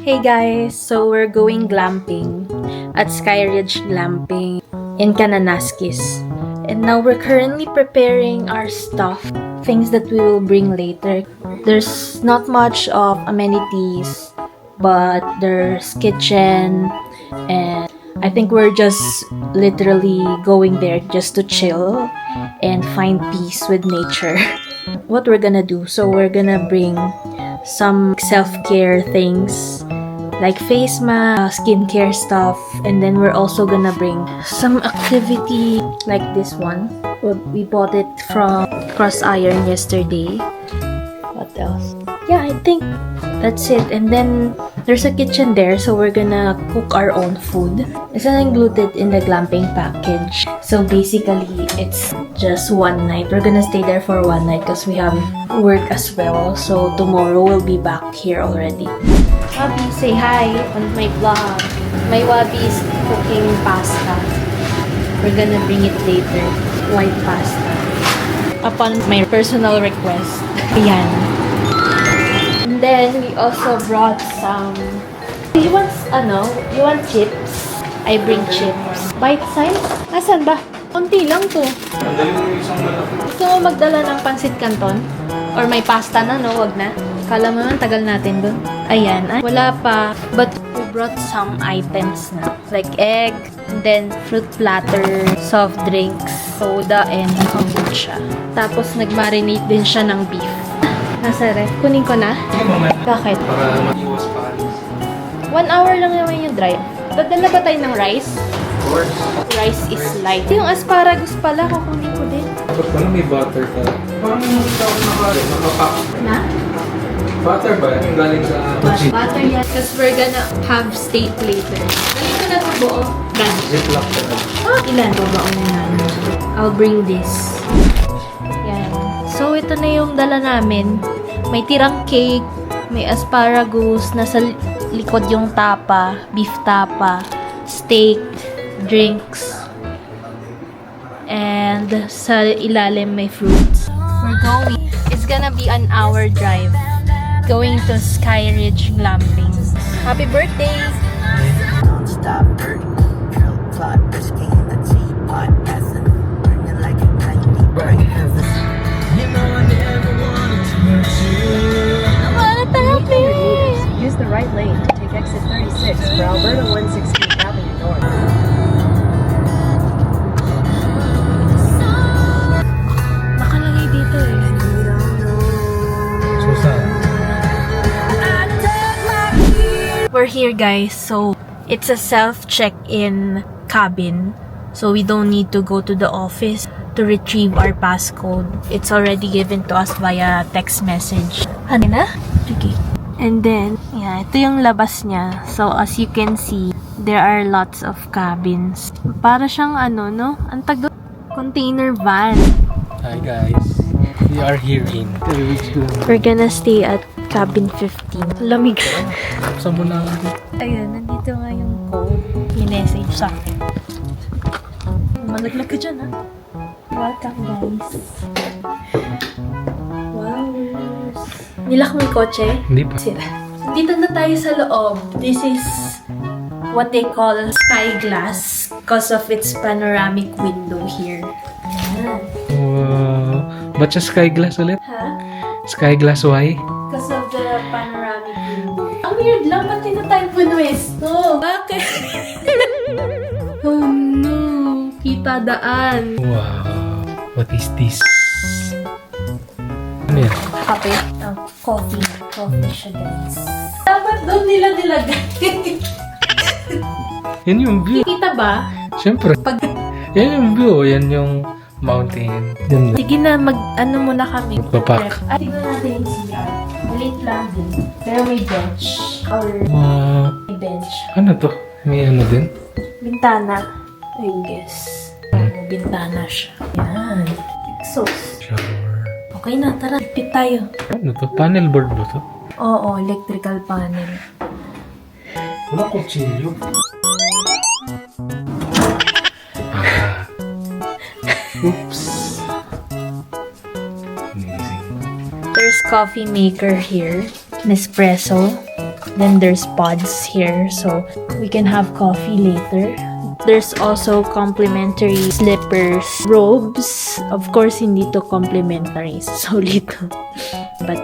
Hey guys, so we're going glamping at Skyridge Glamping in Kananaskis. And now we're currently preparing our stuff, things that we will bring later. There's not much of amenities, but there's kitchen, and I think we're just literally going there just to chill and find peace with nature. What we're gonna do, so we're gonna bring some self-care things like face mask, skincare stuff, and then we're also gonna bring some activity like this one. We bought it from Cross Iron yesterday. What else? Yeah, I think that's it. And then there's a kitchen there, so we're gonna cook our own food. It's not included in the glamping package. So basically, it's just one night. We're gonna stay there for one night because we have work as well. So tomorrow we'll be back here already. Wabi, say hi on my vlog. My Wabi is cooking pasta. We're gonna bring it later. White pasta. Upon my personal request. Ayan. And then we also brought some. You want chips? I bring chips. Bite size? Asan ba? Konti lang to. Gusto mo magdala ng pansit canton? Or may pasta na, no? Wag na. Kala mo naman, tagal natin dun. Ayan. Wala pa. But we brought some items na. Like egg, and then fruit platter, soft drinks, soda, and kombucha. Tapos nag-marinate din siya ng beef. Nasa ref. Kunin ko na? Bakit? Para mag-iwas pa. 1 hour lang naman yung drive. Dadala ba tayo ng rice? Of course. Rice is light. Yung asparagus pala, kukunin ko din. Dapat pala may butter ka. Parang hindi ka ako nakapak. Na? Butter ba? Yung galing sa... Butter yan. Because we're gonna have steak later. Galing ko na ito buo. Ziploc ka na. Ilan ba ba na? I'll bring this. Yan. So, ito na yung dala namin. May tirang cake, may asparagus, nasa likod yung tapa, beef tapa, steak, drinks, and sa ilalim may fruits. We're going. It's gonna be an hour drive. Going to Skyridge Glamping. Happy birthday! Stop hurting, drill plot, risky in the teapot, passing, burning like a tiny bright heaven. You know I never wanted to hurt you. Use the right lane to take exit 36 for Alberta 116th Avenue North. Nakalagay dito eh. Susan. We're here guys, so it's a self-check-in cabin. So we don't need to go to the office to retrieve our passcode. It's already given to us via text message. Ano na? Okay. And then, yeah, ito yung labas niya. So as you can see, there are lots of cabins. Para siyang ang tag container van. Hi guys. We are here in We're gonna stay at cabin 15. Lamig. Saan mo na? Ayun, nandito nga yung code. Minessage sa akin. Malaglag ka dyan, ha? Welcome, guys. Wow. Nilak mo yung kotse? Hindi pa. Sira. Dito na tayo sa loob. This is what they call sky glass because of its panoramic window here. Ayan. Wow. Ba't siya sky glass ulit? Ha? Sky glass why? Because of the panoramic window. Ang weird lang, ba't na tayo punuesto? Bakit? Oh no, kita daan. Wow. What is this? Ano yan? Kape? Oh, coffee. Coffee siya, guys. Dapat doon nila nilagay. Yan yung view. Kita ba? Siyempre. Pag... Yan yung view. Yan yung mountain. Yan. Sige na, muna kami. Magpapak. At tignan natin yung CR. Maliit lang din. Pero may bench. Or Wow. may bench. Ano to? May ano din? Bintana. I guess. Bintana siya. Yan. Exhaust. Shower. Okay na, tara. Ipit tayo. Ano to? Panel board ba to? Oo, electrical panel. Wala kutsilyo. Oops. Amazing. There's coffee maker here. Nespresso. Then there's pods here, so we can have coffee later. There's also complimentary slippers, robes. Of course, hindi to complimentary, so little. But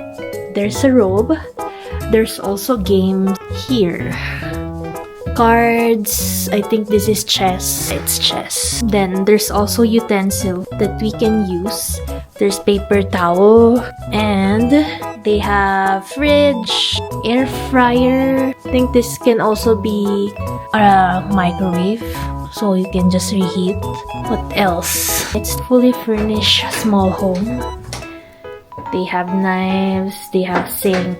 there's a robe. There's also games here. Cards. I think this is chess. It's chess. Then there's also utensil that we can use. There's paper towel. And they have fridge, air fryer. I think this can also be a microwave. So you can just reheat. What else? It's fully furnished small home. They have knives. They have sink.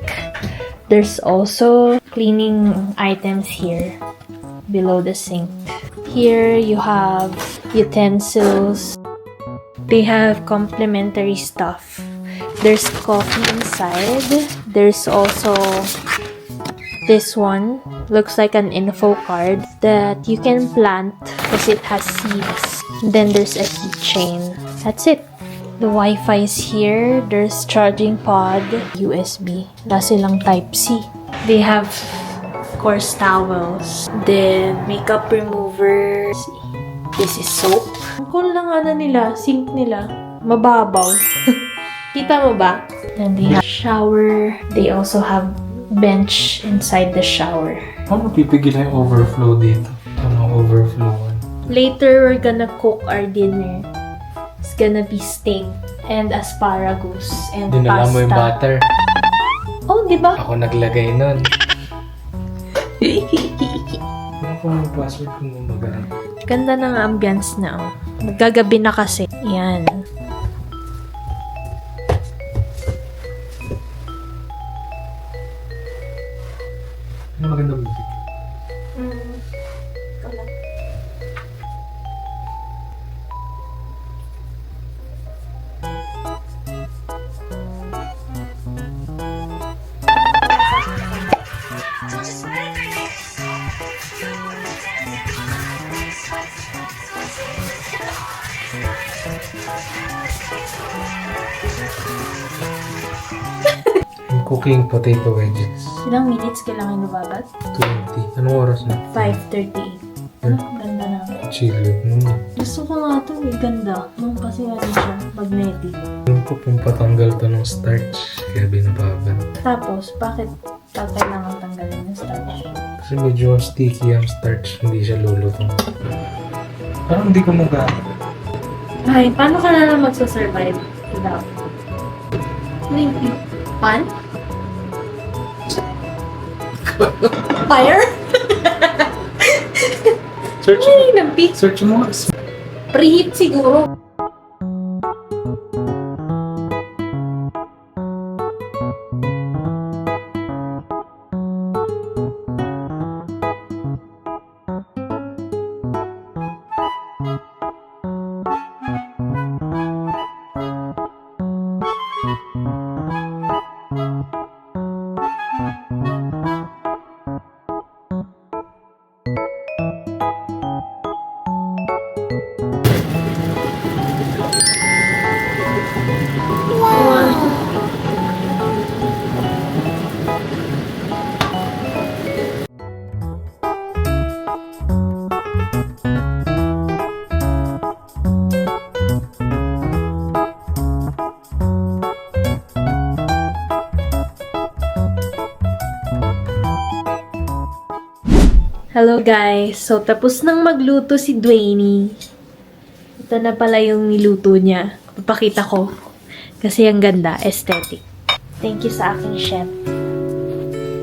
There's also cleaning items here below the sink. Here you have utensils. They have complimentary stuff. There's coffee inside. There's also this one. Looks like an info card that you can plant because it has seeds. Then there's a keychain. That's it. The Wi-Fi is here. There's charging pod, USB. Wala silang Type-C. They have, of course, towels. Then, makeup remover. This is soap. Ang cool lang ano nila, sink nila. Mababaw. Kita mo ba? Then they have shower. They also have bench inside the shower. Paano pipigil yung overflow dito? Ano overflow? Later, we're gonna cook our dinner. It's gonna be steak and asparagus and Dinala pasta. mo yung butter. Oh, di ba? Ako naglagay nun. Ano kung yung password kung gumagana? Ganda ng ambience na. Oh. Nagagabi na kasi. Yan. Ano maganda music? Cooking potato wedges. Ilang minutes kailangan lumabat? 20. Anong oras na? 5:38. Ano? Ganda na. Chilot nun. Gusto ko nga ito eh. Ganda. Nung kasi ano siya. Magnetic. Alam ko pampatanggal to ng starch. Kaya binababad. Tapos, bakit kailangan tanggalin yung starch? Kasi medyo sticky ang starch. Hindi siya lulutong. Parang hindi ko magamit. Ay, paano ka na lang magsasurvive without? Ano yung pan? Fire? Search Ano yung lampi? Search mo. Preheat siguro. Hello guys! So, tapos nang magluto si Dwayne. Ito na pala yung niluto niya. Papakita ko. Kasi ang ganda. Aesthetic. Thank you sa aking chef.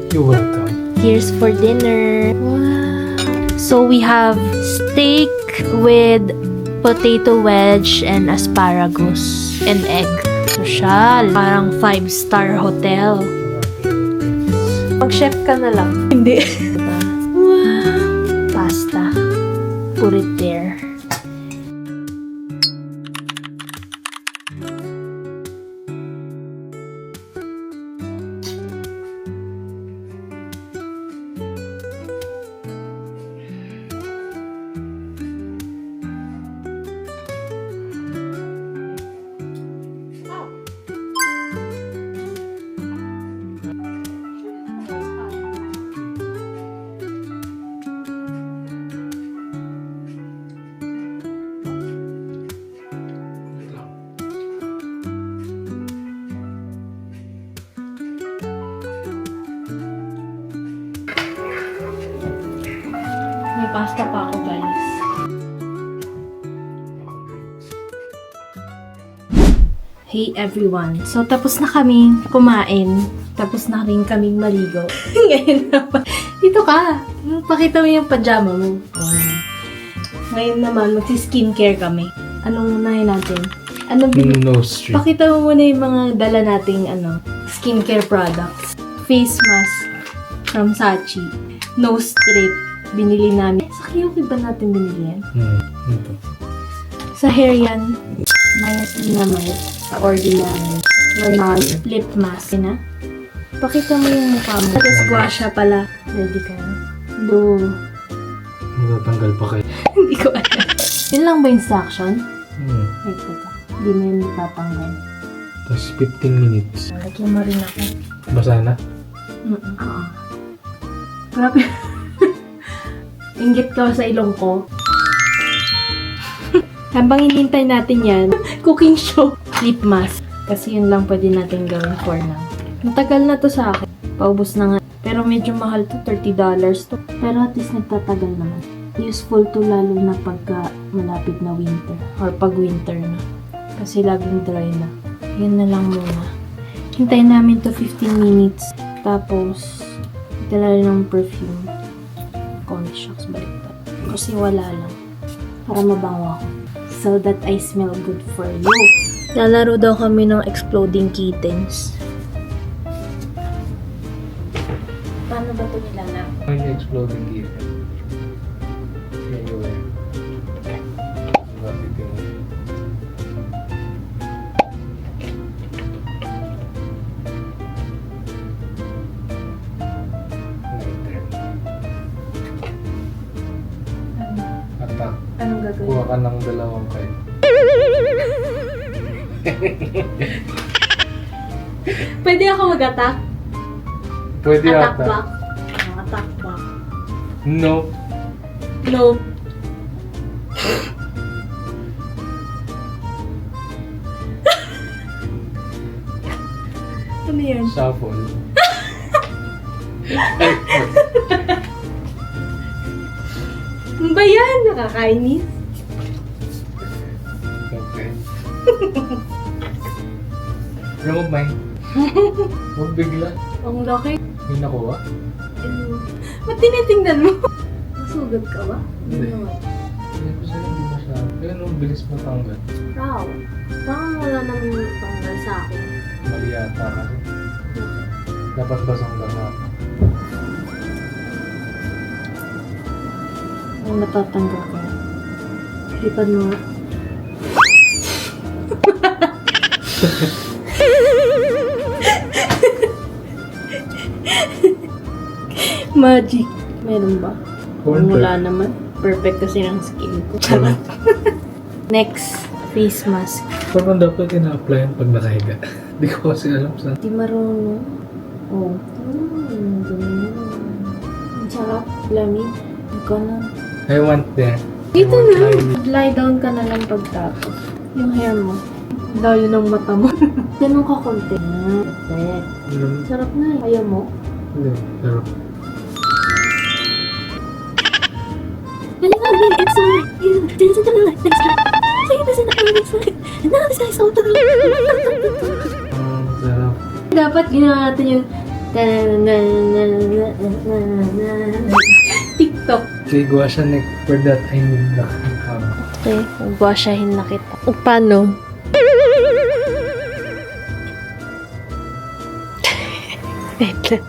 You're welcome. Here's for dinner. Wow! So, we have steak with potato wedge and asparagus and egg. So, siya. Parang 5-star hotel. Mag-chef ka na lang. Hindi. Pasta. Put it there. Pasta pa ako, guys. Hey everyone! So, tapos na kami kumain. Tapos na rin kaming maligo. Ngayon naman. Dito ka! Pakita mo yung pajama mo. Ngayon naman, magsi-skincare kami. Anong unahin natin? Nose strip. Pakita mo muna yung mga dala nating skincare products. Face mask from Sachi. Nose strip. Binili namin. Sa Kiyuki ba natin binili yan? Ito. Sa hair yan. Niacinamide. Sa ordinary. Normal. Lip mask. Na? Pakita mo yung mukha mo. Tapos guasha pala. Ready ka na? Do. Matatanggal pa kayo. Hindi ko alam. Yun lang ba instruction? Hmm. Wait ko pa. Hindi mo yun itatanggal. Tapos 15 minutes. Lagyan mo rin ako. Basa na? Grabe. Inggit ka sa ilong ko. Habang hinihintay natin yan, cooking show. Lip mask. Kasi yun lang pwede natin gawin for now. Matagal na to sa akin. Paubos na nga. Pero medyo mahal to. $30 to. Pero at least nagtatagal naman. Useful to lalo na pagka malapit na winter. Or pag winter na. Kasi laging dry na. Yun na lang muna. Hintayin namin to 15 minutes. Tapos, italala ng perfume. Coney shucks, baliktad. Kasi wala lang. Para mabango ako. So that I smell good for you. Lalaro daw kami ng exploding kittens. Paano ba ito nilalaro? Ano yung exploding gear? Anyway. Bakit yun? Attack. Anong gagawin? Kuha ka ng dalawang kayo. Pwede ako mag-attack? Pwede Attack ata. back? Attack back. No. No. Ano yan? Shuffle. Ano ba yan? Nakakainis. Okay. Remove mine. Huwag bigla. Ang laki. May nakuha? Ba't tinitingnan mo? Nasugat ka ba? Hindi. naman. Hindi ko sa'yo, hindi masyado. Kaya nung bilis matanggal. Wow. Parang wala namang tanggal sa akin. Mali yata kasi. Dapat basang basa. Ang natatanggal ko. Lipad mo nga. Magic. Meron ba? Wala naman. Perfect kasi ng skin ko. Charot. Next, face mask. Parang dapat ina-apply pag nakahiga. Hindi ko kasi alam saan. Di marunong. Oh. Ganun. Ang sarap. Lamig. Ikaw na. I want that. Dito na. Lie down ka na lang pagtapos. Yung hair mo. Layo ng mata mo. Ganun ka konti. Perfect. Sarap na eh. Ayaw mo? Hindi. Pero sarap. Dapat ginawa natin yung TikTok. Kay Guasha neck for that I need the Okay, guwasyahin na kita. O paano? Wait lang.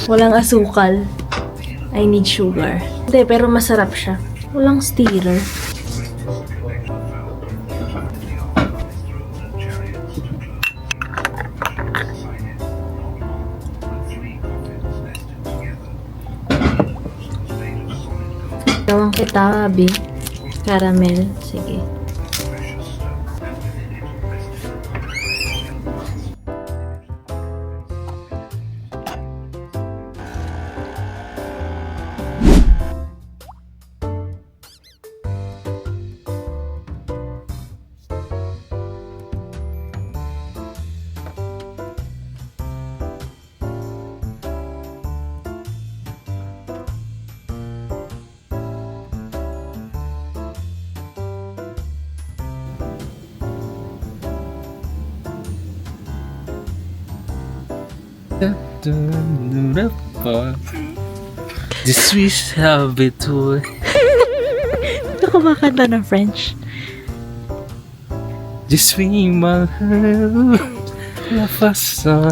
Walang asukal. I need sugar. Hindi, pero masarap siya. Walang stirrer. Gawang kita, Abi. Caramel. Sige. The Swiss habitude. Ito kumakanta ng French. Je suis malheureux. La façon.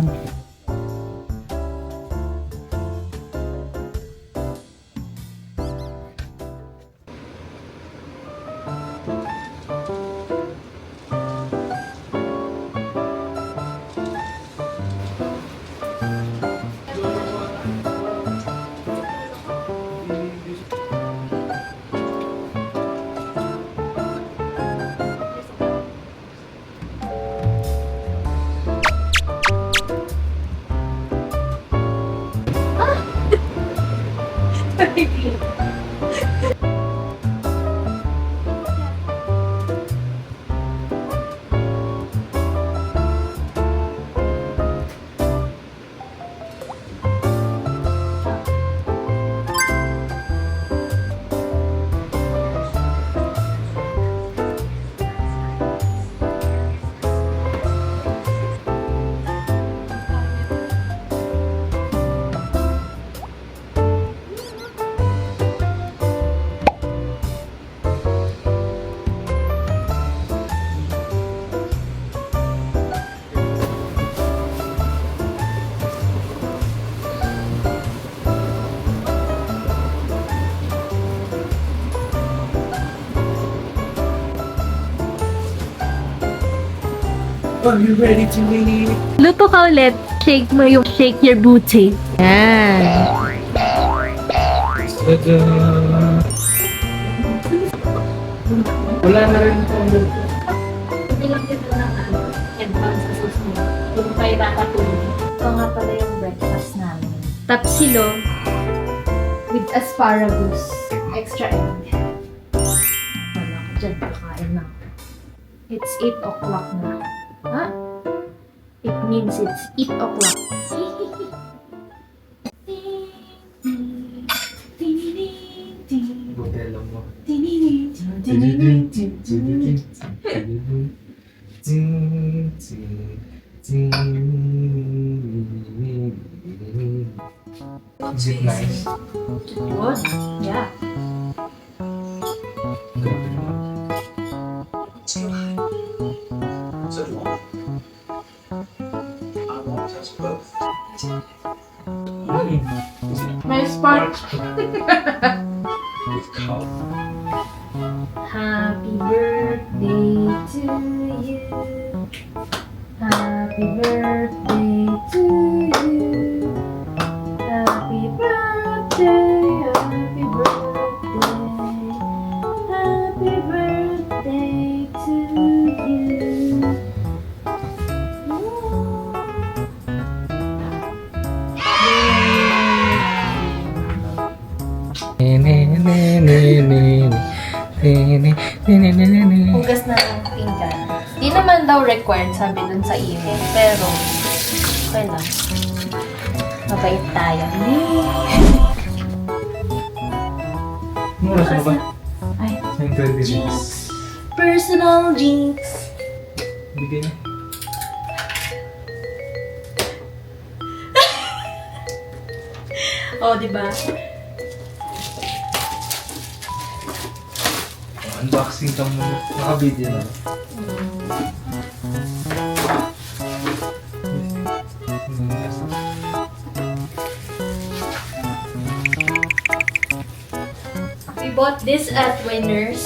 Are you ready to leave? Luto ka ulit. Shake mo yung shake your booty. Yan. Tada! Wala na rin itong Hindi lang dito na advance sa susunod. Kung kayo nakatulog. Ito nga pala yung breakfast namin. Tapsilo with asparagus. Extra egg. Wala ko dyan. Kakain na. It's 8 o'clock na. Ha? It means it's 8 o'clock. botella mo. Is it nice? Good? Yeah. My spark. Happy birthday to you. Happy birthday to you. Happy birthday, happy birthday. Happy birthday to you. Hugas na ng pinggan. Di naman daw required, sabi dun sa email. Pero, okay lang. Mabait tayo. Ano oras na ba? Ay, 9:26. personal jinx. Bigay na. Oh, di ba? Unboxing ka muna. Naka-video na. We bought this at Winners.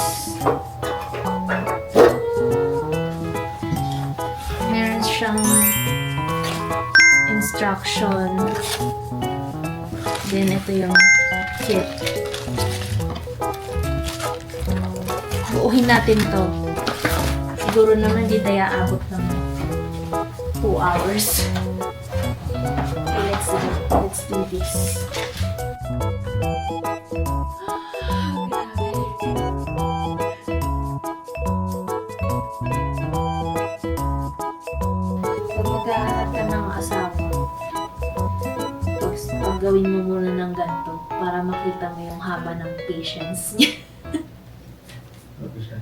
Meron siyang instruction. Then ito yung kit. Uuhin natin to. Siguro naman di tayo aabot ng 2 hours. Okay, let's do this. Pag maghahanap ka ng asawa, gawin mo muna ng ganito para makita mo yung haba ng patience niya. Ano siya?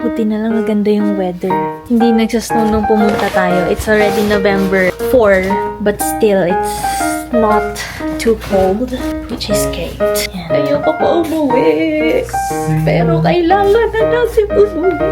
Buti na lang maganda yung weather. Hindi nagsasnow nung pumunta tayo. It's already November 4, but still, it's not too cold, which is great. Yan. Ayoko pa umuwi. Pero kailangan na natin umuwi.